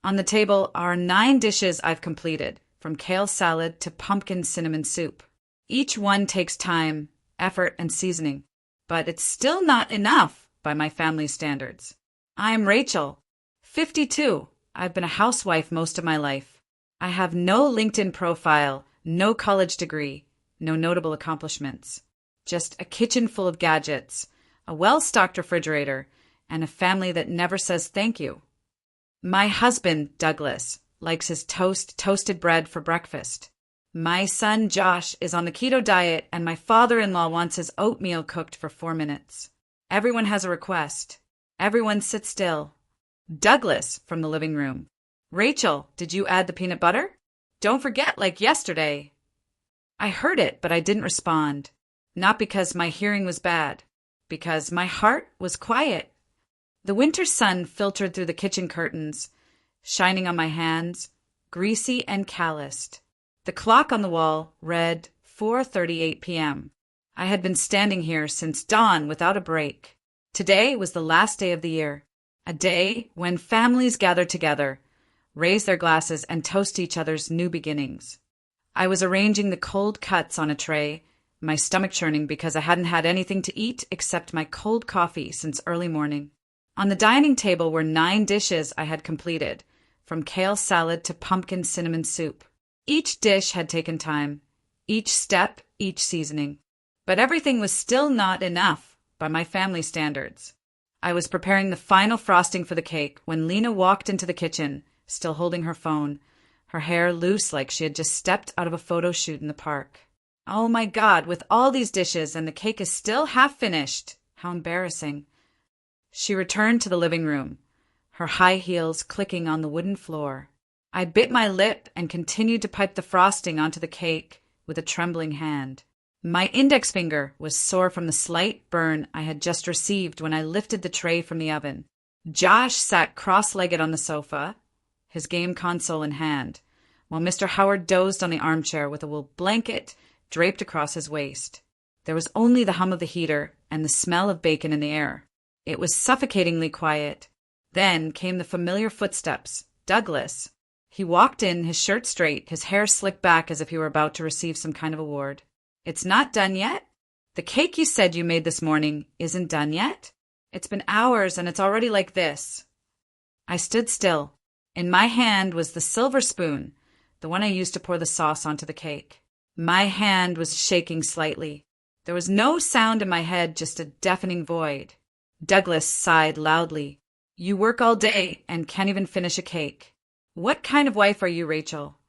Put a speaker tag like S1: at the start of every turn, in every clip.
S1: On the table are 9 dishes I've completed, from kale salad to pumpkin cinnamon soup. Each one takes time, effort, and seasoning, but it's still not enough by my family's standards. I'm Rachel, 52. I've been a housewife most of my life. I have no LinkedIn profile, no college degree, no notable accomplishments. Just a kitchen full of gadgets, a well-stocked refrigerator, and a family that never says thank you. My husband, Douglas, likes his toasted bread for breakfast. My son, Josh, is on the keto diet, and my father-in-law wants his oatmeal cooked for 4 minutes. Everyone has a request. Everyone sit still. Douglas, from the living room. Rachel, did you add the peanut butter? Don't forget, like yesterday. I heard it, but I didn't respond. Not because my hearing was bad, because my heart was quiet. The winter sun filtered through the kitchen curtains, shining on my hands, greasy and calloused. The clock on the wall read 4:38 p.m. I had been standing here since dawn without a break. Today was the last day of the year, a day when families gather together, raise their glasses, and toast each other's new beginnings. I was arranging the cold cuts on a tray, my stomach churning because I hadn't had anything to eat except my cold coffee since early morning. On the dining table were 9 dishes I had completed, from kale salad to pumpkin cinnamon soup. Each dish had taken time, each step, each seasoning. But everything was still not enough by my family standards. I was preparing the final frosting for the cake when Lena walked into the kitchen, still holding her phone, her hair loose like she had just stepped out of a photo shoot in the park. Oh my God, with all these dishes and the cake is still half finished. How embarrassing. She returned to the living room, her high heels clicking on the wooden floor. I bit my lip and continued to pipe the frosting onto the cake with a trembling hand. My index finger was sore from the slight burn I had just received when I lifted the tray from the oven. Josh sat cross-legged on the sofa, his game console in hand, while Mr. Howard dozed on the armchair with a wool blanket draped across his waist. There was only the hum of the heater and the smell of bacon in the air. It was suffocatingly quiet. Then came the familiar footsteps. Douglas. He walked in, his shirt straight, his hair slicked back as if he were about to receive some kind of award. It's not done yet? The cake you said you made this morning isn't done yet? It's been hours and it's already like this. I stood still. In my hand was the silver spoon, the one I used to pour the sauce onto the cake. My hand was shaking slightly. There was no sound in my head, just a deafening void. Douglas sighed loudly. You work all day and can't even finish a cake. What kind of wife are you, Rachel?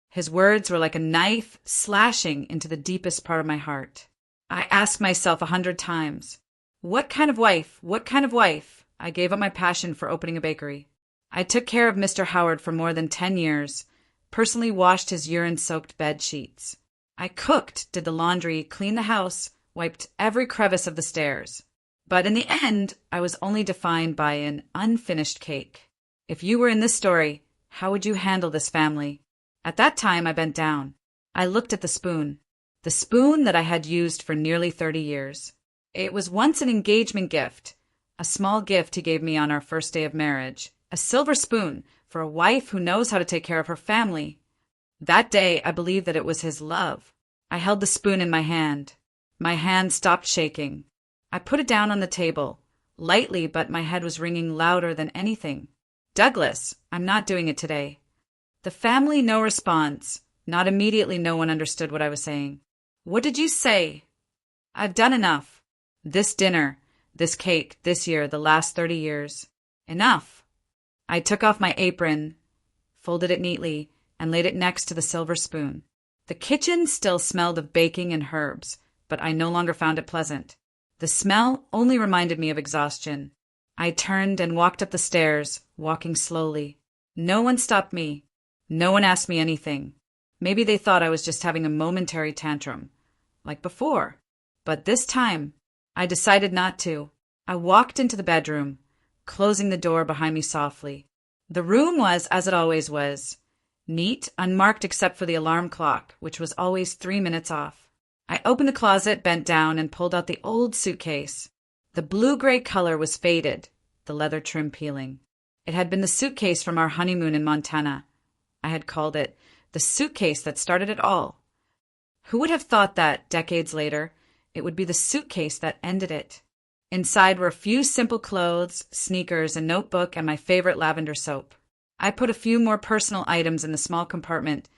S1: His words were like a knife slashing into the deepest part of my heart. I asked myself 100 times, what kind of wife? What kind of wife? I gave up my passion for opening a bakery. I took care of Mr. Howard for more than 10 years, personally washed his urine-soaked bed sheets. I cooked, did the laundry, cleaned the house, wiped every crevice of the stairs. But in the end, I was only defined by an unfinished cake. If you were in this story, how would you handle this family? At that time, I bent down. I looked at the spoon that I had used for nearly 30 years. It was once an engagement gift, a small gift he gave me on our first day of marriage, a silver spoon for a wife who knows how to take care of her family. That day, I believed that it was his love. I held the spoon in my hand. My hand stopped shaking. I put it down on the table, lightly, but my head was ringing louder than anything. Douglas, I'm not doing it today. The family, no response. Not immediately, no one understood what I was saying. What did you say? I've done enough. This dinner, this cake, this year, the last 30 years. Enough. I took off my apron, folded it neatly, and laid it next to the silver spoon. The kitchen still smelled of baking and herbs, but I no longer found it pleasant. The smell only reminded me of exhaustion. I turned and walked up the stairs, walking slowly. No one stopped me. No one asked me anything. Maybe they thought I was just having a momentary tantrum, like before. But this time, I decided not to. I walked into the bedroom, closing the door behind me softly. The room was as it always was, neat, unmarked except for the alarm clock, which was always 3 minutes off. I opened the closet, bent down, and pulled out the old suitcase. The blue-gray color was faded, the leather trim peeling. It had been the suitcase from our honeymoon in Montana. I had called it the suitcase that started it all. Who would have thought that, decades later, it would be the suitcase that ended it? Inside were a few simple clothes, sneakers, a notebook, and my favorite lavender soap. I put a few more personal items in the small compartment: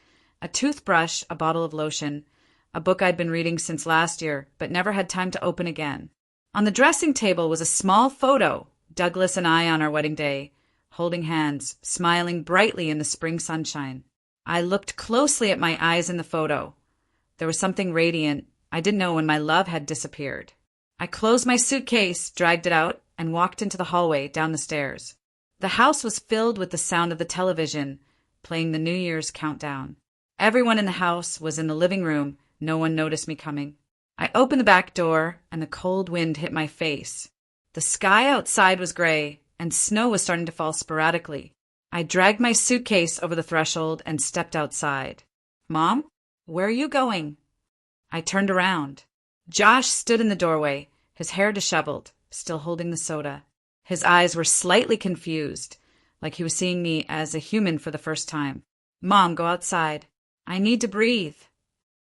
S1: a toothbrush, a bottle of lotion, a book I'd been reading since last year, but never had time to open again. On the dressing table was a small photo, Douglas and I on our wedding day, holding hands, smiling brightly in the spring sunshine. I looked closely at my eyes in the photo. There was something radiant I didn't know when my love had disappeared. I closed my suitcase, dragged it out, and walked into the hallway, down the stairs. The house was filled with the sound of the television, playing the New Year's countdown. Everyone in the house was in the living room. No one noticed me coming. I opened the back door, and the cold wind hit my face. The sky outside was gray, and snow was starting to fall sporadically. I dragged my suitcase over the threshold and stepped outside. "Mom, where are you going?" I turned around. Josh stood in the doorway, his hair disheveled, still holding the soda. His eyes were slightly confused, like he was seeing me as a human for the first time. "Mom, go outside. I need to breathe."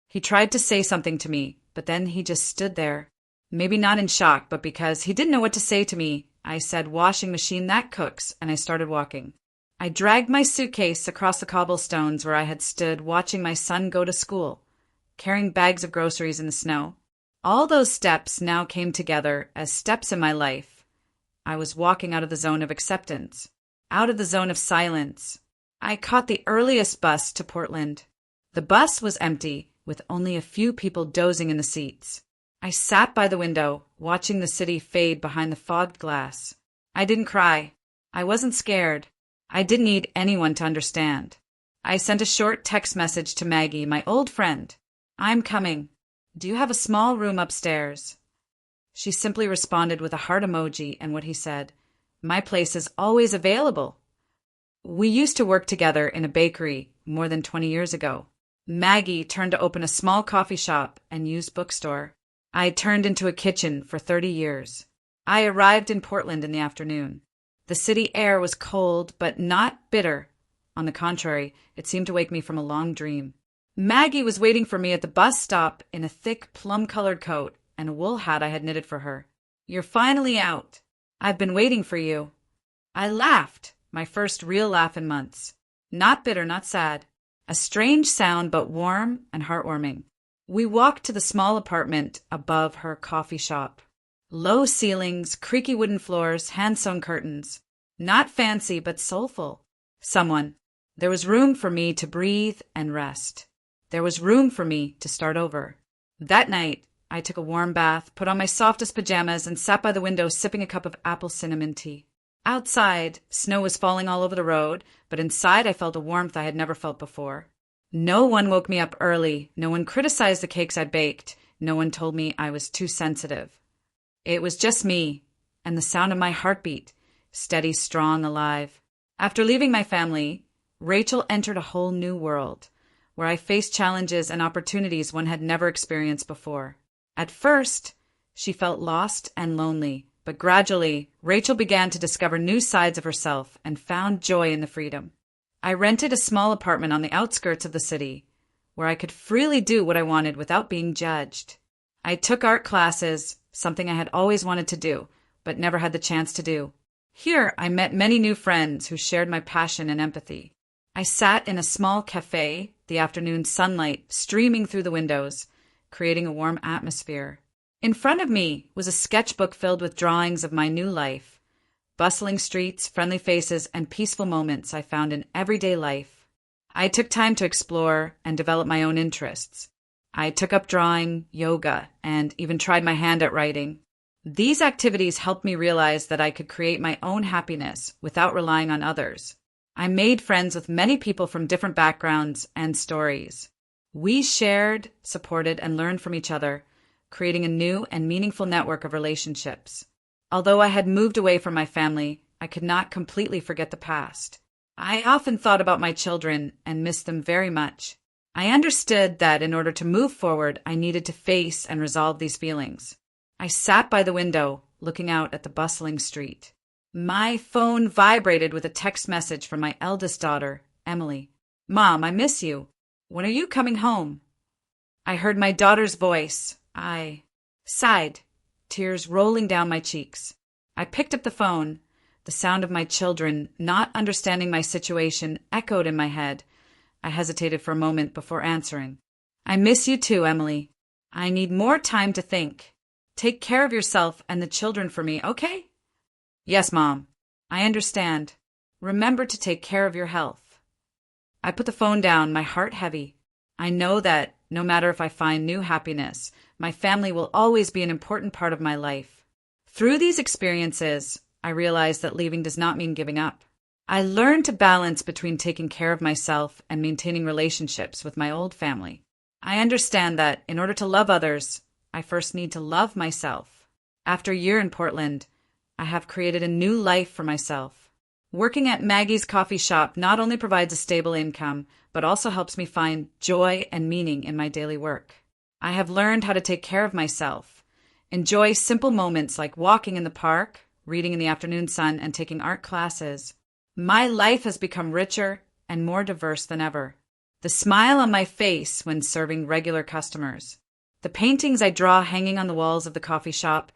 S1: He tried to say something to me, but then he just stood there. Maybe not in shock, but because he didn't know what to say to me, I said, "Washing machine, that cooks," and I started walking. I dragged my suitcase across the cobblestones where I had stood watching my son go to school, carrying bags of groceries in the snow. All those steps now came together as steps in my life. I was walking out of the zone of acceptance, out of the zone of silence. I caught the earliest bus to Portland. The bus was empty, with only a few people dozing in the seats. I sat by the window, watching the city fade behind the fogged glass. I didn't cry. I wasn't scared. I didn't need anyone to understand. I sent a short text message to Maggie, my old friend. "I'm coming. Do you have a small room upstairs?" She simply responded with a heart emoji and what he said, "My place is always available." We used to work together in a bakery more than 20 years ago. Maggie turned to open a small coffee shop and used bookstore. I turned into a kitchen for 30 years. I arrived in Portland in the afternoon. The city air was cold, but not bitter. On the contrary, it seemed to wake me from a long dream. Maggie was waiting for me at the bus stop in a thick plum-colored coat and a wool hat I had knitted for her. "You're finally out. I've been waiting for you." I laughed, my first real laugh in months. Not bitter, not sad. A strange sound, but warm and heartwarming. We walked to the small apartment above her coffee shop. Low ceilings, creaky wooden floors, hand-sewn curtains. Not fancy, but soulful. There was room for me to breathe and rest. There was room for me to start over. That night, I took a warm bath, put on my softest pajamas, and sat by the window sipping a cup of apple cinnamon tea. Outside, snow was falling all over the road, but inside I felt a warmth I had never felt before. No one woke me up early. No one criticized the cakes I'd baked. No one told me I was too sensitive. It was just me and the sound of my heartbeat, steady, strong, alive. After leaving my family, Rachel entered a whole new world, where I faced challenges and opportunities one had never experienced before. At first, she felt lost and lonely, but gradually, Rachel began to discover new sides of herself and found joy in the freedom. I rented a small apartment on the outskirts of the city, where I could freely do what I wanted without being judged. I took art classes, something I had always wanted to do, but never had the chance to do. Here, I met many new friends who shared my passion and empathy. I sat in a small cafe, the afternoon sunlight streaming through the windows, creating a warm atmosphere. In front of me was a sketchbook filled with drawings of my new life. Bustling streets, friendly faces, and peaceful moments I found in everyday life. I took time to explore and develop my own interests. I took up drawing, yoga, and even tried my hand at writing. These activities helped me realize that I could create my own happiness without relying on others. I made friends with many people from different backgrounds and stories. We shared, supported, and learned from each other, creating a new and meaningful network of relationships. Although I had moved away from my family, I could not completely forget the past. I often thought about my children and missed them very much. I understood that in order to move forward, I needed to face and resolve these feelings. I sat by the window, looking out at the bustling street. My phone vibrated with a text message from my eldest daughter, Emily. "Mom, I miss you. When are you coming home?" I heard my daughter's voice. I sighed, tears rolling down my cheeks. I picked up the phone. The sound of my children, not understanding my situation, echoed in my head. I hesitated for a moment before answering. "I miss you too, Emily. I need more time to think. Take care of yourself and the children for me, okay?" "Yes, Mom. I understand. Remember to take care of your health." I put the phone down, my heart heavy. I know that no matter if I find new happiness, my family will always be an important part of my life. Through these experiences, I realized that leaving does not mean giving up. I learned to balance between taking care of myself and maintaining relationships with my old family. I understand that in order to love others, I first need to love myself. After a year in Portland, I have created a new life for myself. Working at Maggie's coffee shop not only provides a stable income, but also helps me find joy and meaning in my daily work. I have learned how to take care of myself, enjoy simple moments like walking in the park, reading in the afternoon sun, and taking art classes. My life has become richer and more diverse than ever. The smile on my face when serving regular customers. The paintings I draw hanging on the walls of the coffee shop,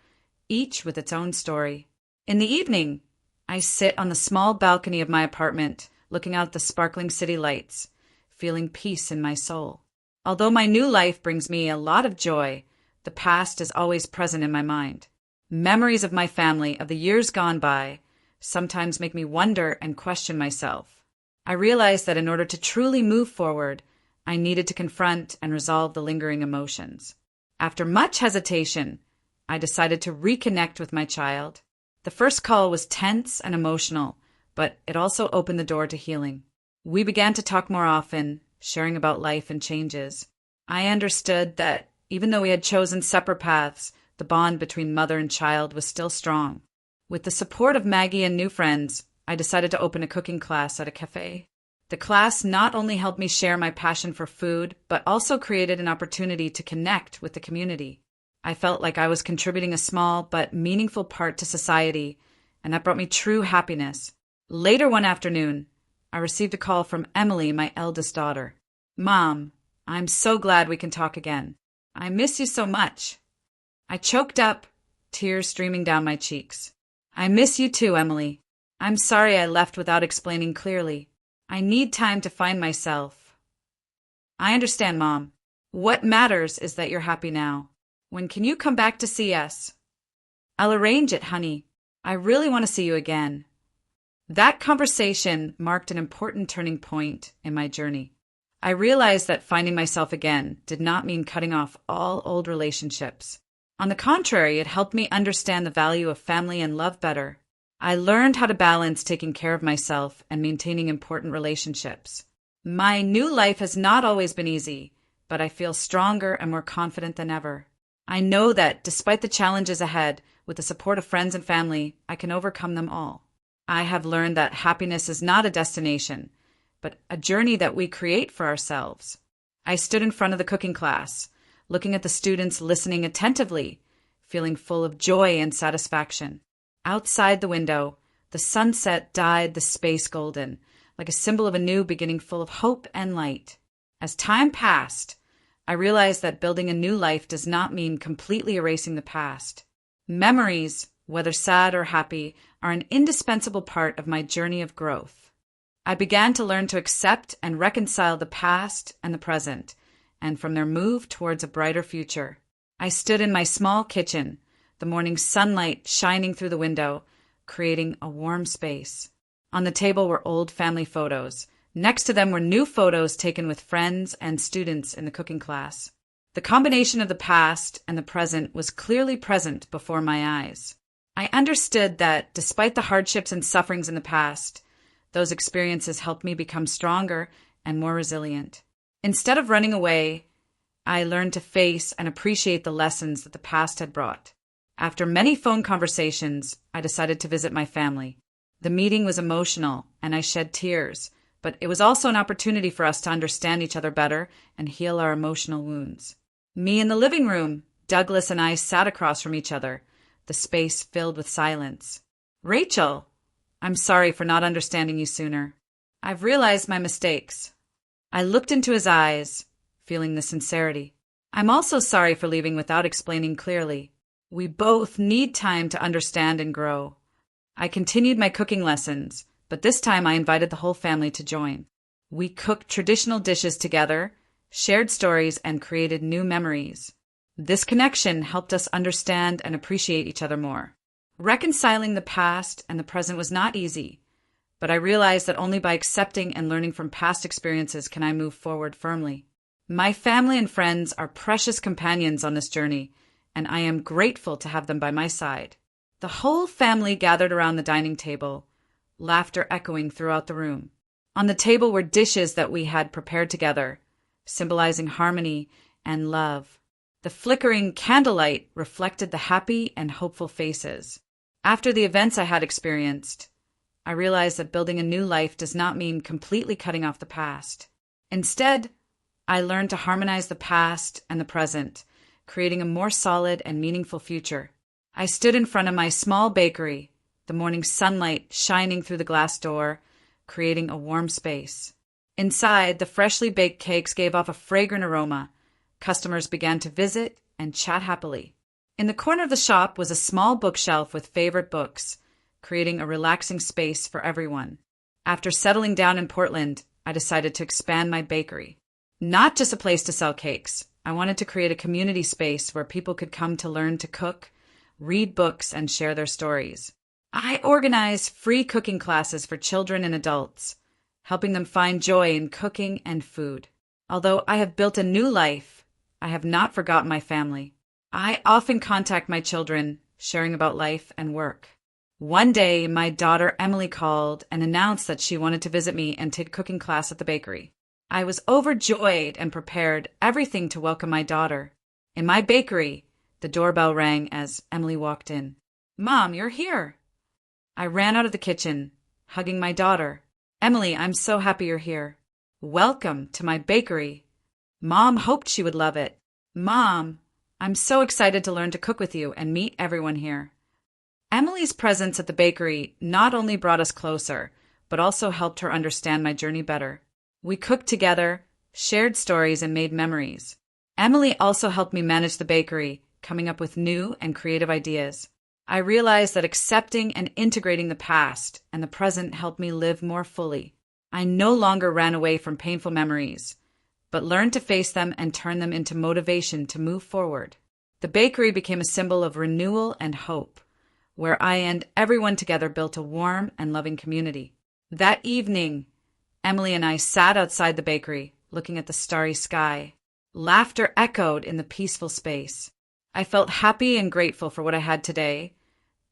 S1: each with its own story. In the evening, I sit on the small balcony of my apartment, looking out at the sparkling city lights, feeling peace in my soul. Although my new life brings me a lot of joy, the past is always present in my mind. Memories of my family, of the years gone by, sometimes make me wonder and question myself. I realized that in order to truly move forward, I needed to confront and resolve the lingering emotions. After much hesitation, I decided to reconnect with my child. The first call was tense and emotional, but it also opened the door to healing. We began to talk more often, sharing about life and changes. I understood that even though we had chosen separate paths, the bond between mother and child was still strong. With the support of Maggie and new friends, I decided to open a cooking class at a cafe. The class not only helped me share my passion for food, but also created an opportunity to connect with the community. I felt like I was contributing a small but meaningful part to society, and that brought me true happiness. Later one afternoon, I received a call from Emily, my eldest daughter. "Mom, I'm so glad we can talk again. I miss you so much." I choked up, tears streaming down my cheeks. "I miss you too, Emily. I'm sorry I left without explaining clearly. I need time to find myself." "I understand, Mom. What matters is that you're happy now. When can you come back to see us?" "I'll arrange it, honey. I really want to see you again." That conversation marked an important turning point in my journey. I realized that finding myself again did not mean cutting off all old relationships. On the contrary, it helped me understand the value of family and love better. I learned how to balance taking care of myself and maintaining important relationships. My new life has not always been easy, but I feel stronger and more confident than ever. I know that despite the challenges ahead, with the support of friends and family, I can overcome them all. I have learned that happiness is not a destination, but a journey that we create for ourselves. I stood in front of the cooking class, looking at the students listening attentively, feeling full of joy and satisfaction. Outside the window, the sunset dyed the space golden, like a symbol of a new beginning full of hope and light. As time passed, I realized that building a new life does not mean completely erasing the past. Memories, whether sad or happy, are an indispensable part of my journey of growth. I began to learn to accept and reconcile the past and the present, and from there move towards a brighter future. I stood in my small kitchen, the morning sunlight shining through the window, creating a warm space. On the table were old family photos. Next to them were new photos taken with friends and students in the cooking class. The combination of the past and the present was clearly present before my eyes. I understood that despite the hardships and sufferings in the past, those experiences helped me become stronger and more resilient. Instead of running away, I learned to face and appreciate the lessons that the past had brought. After many phone conversations, I decided to visit my family. The meeting was emotional, and I shed tears, but it was also an opportunity for us to understand each other better and heal our emotional wounds. Me in the living room, Douglas and I sat across from each other, the space filled with silence. Rachel, I'm sorry for not understanding you sooner. I've realized my mistakes. I looked into his eyes, feeling the sincerity. I'm also sorry for leaving without explaining clearly. We both need time to understand and grow. I continued my cooking lessons, but this time I invited the whole family to join. We cooked traditional dishes together, shared stories, and created new memories. This connection helped us understand and appreciate each other more. Reconciling the past and the present was not easy, but I realized that only by accepting and learning from past experiences can I move forward firmly. My family and friends are precious companions on this journey, and I am grateful to have them by my side. The whole family gathered around the dining table, laughter echoing throughout the room. On the table were dishes that we had prepared together, symbolizing harmony and love. The flickering candlelight reflected the happy and hopeful faces. After the events I had experienced, I realized that building a new life does not mean completely cutting off the past. Instead, I learned to harmonize the past and the present, creating a more solid and meaningful future. I stood in front of my small bakery, the morning sunlight shining through the glass door, creating a warm space. Inside, the freshly baked cakes gave off a fragrant aroma. Customers began to visit and chat happily. In the corner of the shop was a small bookshelf with favorite books, creating a relaxing space for everyone. After settling down in Portland, I decided to expand my bakery. Not just a place to sell cakes. I wanted to create a community space where people could come to learn to cook, read books, and share their stories. I organized free cooking classes for children and adults, helping them find joy in cooking and food. Although I have built a new life, I have not forgotten my family. I often contact my children, sharing about life and work. One day, my daughter Emily called and announced that she wanted to visit me and take cooking class at the bakery. I was overjoyed and prepared everything to welcome my daughter. In my bakery, the doorbell rang as Emily walked in. "Mom, you're here." I ran out of the kitchen, hugging my daughter. "Emily, I'm so happy you're here. Welcome to my bakery. Mom hoped she would love it. Mom, I'm so excited to learn to cook with you and meet everyone here." Emily's presence at the bakery not only brought us closer, but also helped her understand my journey better. We cooked together, shared stories, and made memories. Emily also helped me manage the bakery, coming up with new and creative ideas. I realized that accepting and integrating the past and the present helped me live more fully. I no longer ran away from painful memories, but learned to face them and turn them into motivation to move forward. The bakery became a symbol of renewal and hope, where I and everyone together built a warm and loving community. That evening, Emily and I sat outside the bakery, looking at the starry sky. Laughter echoed in the peaceful space. I felt happy and grateful for what I had today,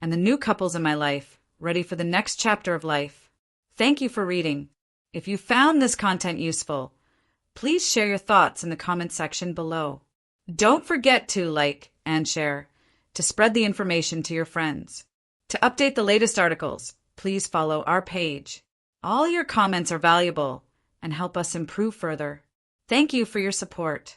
S1: and the new couples in my life, ready for the next chapter of life. Thank you for reading. If you found this content useful, please share your thoughts in the comment section below. Don't forget to like and share to spread the information to your friends. To update the latest articles, please follow our page. All your comments are valuable and help us improve further. Thank you for your support.